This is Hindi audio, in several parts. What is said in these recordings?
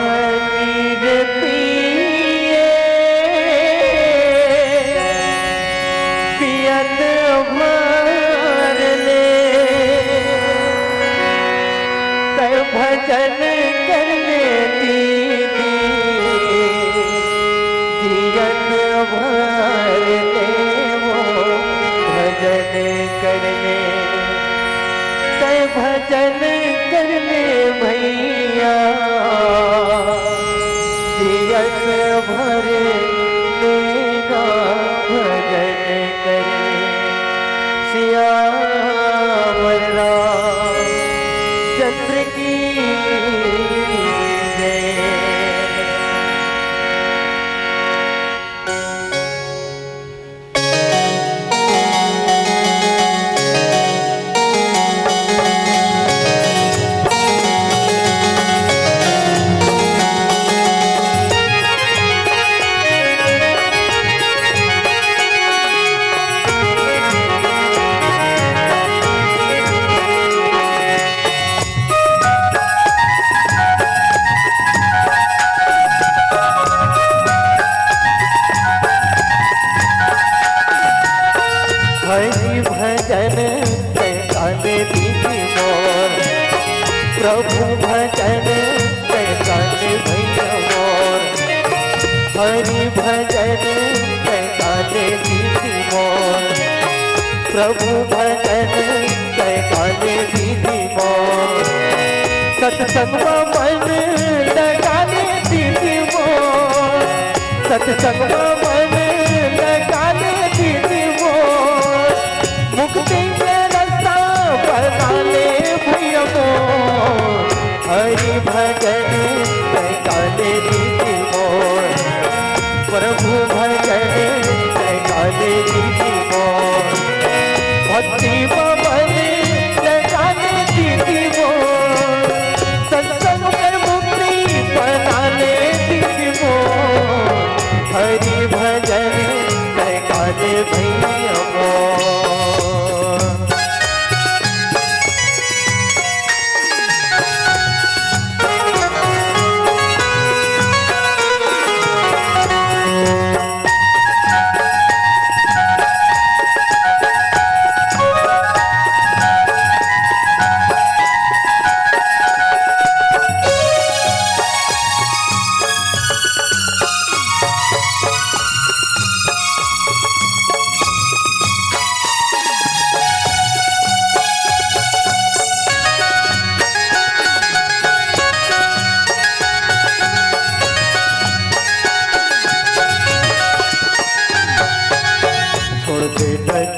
नीर पिए पियत भर ले तय भजन करने दीदी जियत भर ले वो भजन करने तय भजन करने भैया जियत भर लेगा भजन करने श्याम रामचंद्र की जय। हरि भजन काले दीदी मोर प्रभु भजन काले भैया मोर हरि भजन काले दीदी मोर प्रभु भजन काले दीदी मोर सत्संग मन लगाले दीदी मोर सत्संग मन लगाले दीदी मोर मुक्ति के रास्ता बना ले भैया मोर हरि भजन काले दीदी मोर प्रभु भजन काले दीदी मोर भक्ति मन काले दीदी मोर सत्संग में मुक्ति बना ले दीदी मोर हरि भजन काले भैया मोर।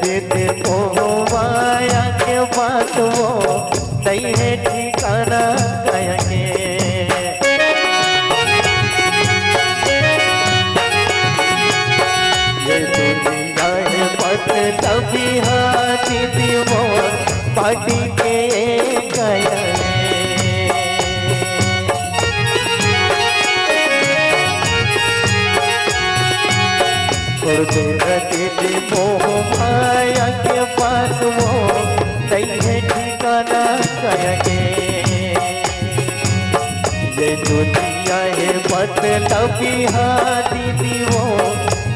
देते माया के बात वो नहीं है ठिकाना कहेंगे ये दुनिया है पत तभी हाथी दी मोर पार्टी के गए देते मोह माया के पास वो नहीं है ठिकाना कहेंगे ये दुनिया है मतलब हाथी दी वो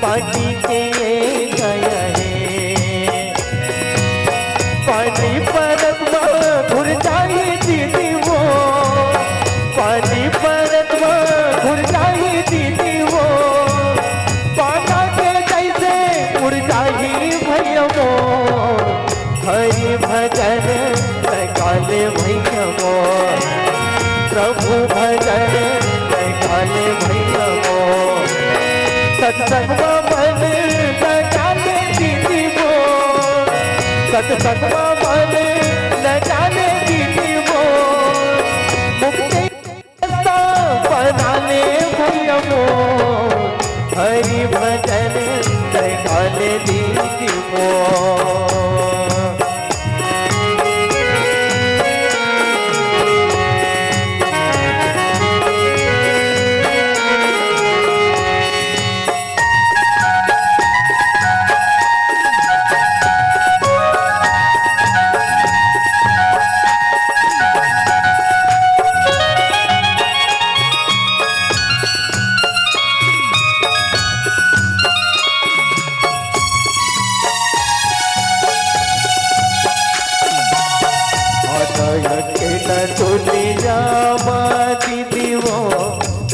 पार्टी के गया है पानी परत घुर जाई दीदी वो पानी परत घुर जाई दीदी वो हरि भजन काले भैया मोर प्रभु भजन काले भैया मोर सत्संग मन काले दीदी मोर सत्संग मन काले दीदी मोर मुक्ति बना ले भैया मोर हरि भजन काले दीदी मोर।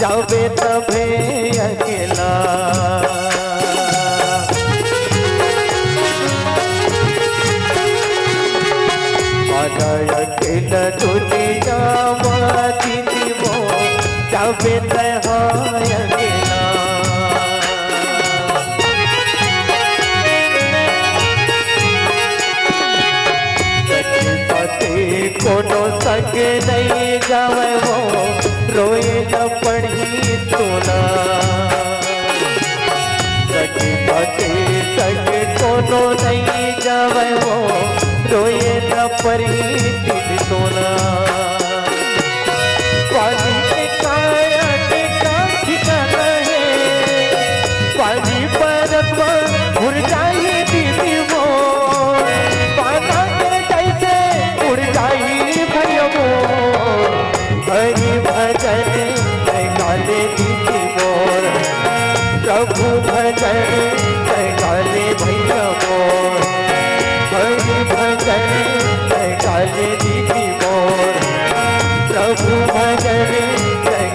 जावे तबे अकेला। अकेला दुनिया दीदी वो जावे तहा अकेला। कोनो सग नहीं जावे वो रोए न पढ़ी तोला। सगी बाते सग कोनो नहीं जावे वो रोए न पढ़ी तोला। पानी के काया के काम ठिकाना है, पानी पर उड़ जाए दीदी वो, पाना के जैसे उड़ जाए भैया वो। हरि भजन गाले दीदी मोर, प्रभु भजन गाले भैया मोर। हरि भजन गाले दीदी मोर, प्रभु भजन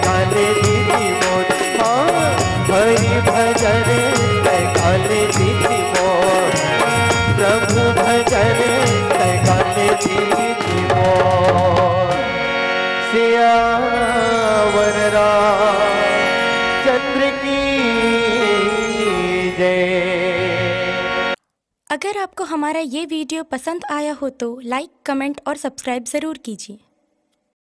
गाले दीदी मोर। हाँ हरि भजन गाले दीदी मोर, प्रभु भजन गाले दीदी मोर। सियावर रामचंद्र की जय। अगर आपको हमारा ये वीडियो पसंद आया हो तो लाइक, कमेंट और सब्सक्राइब ज़रूर कीजिए।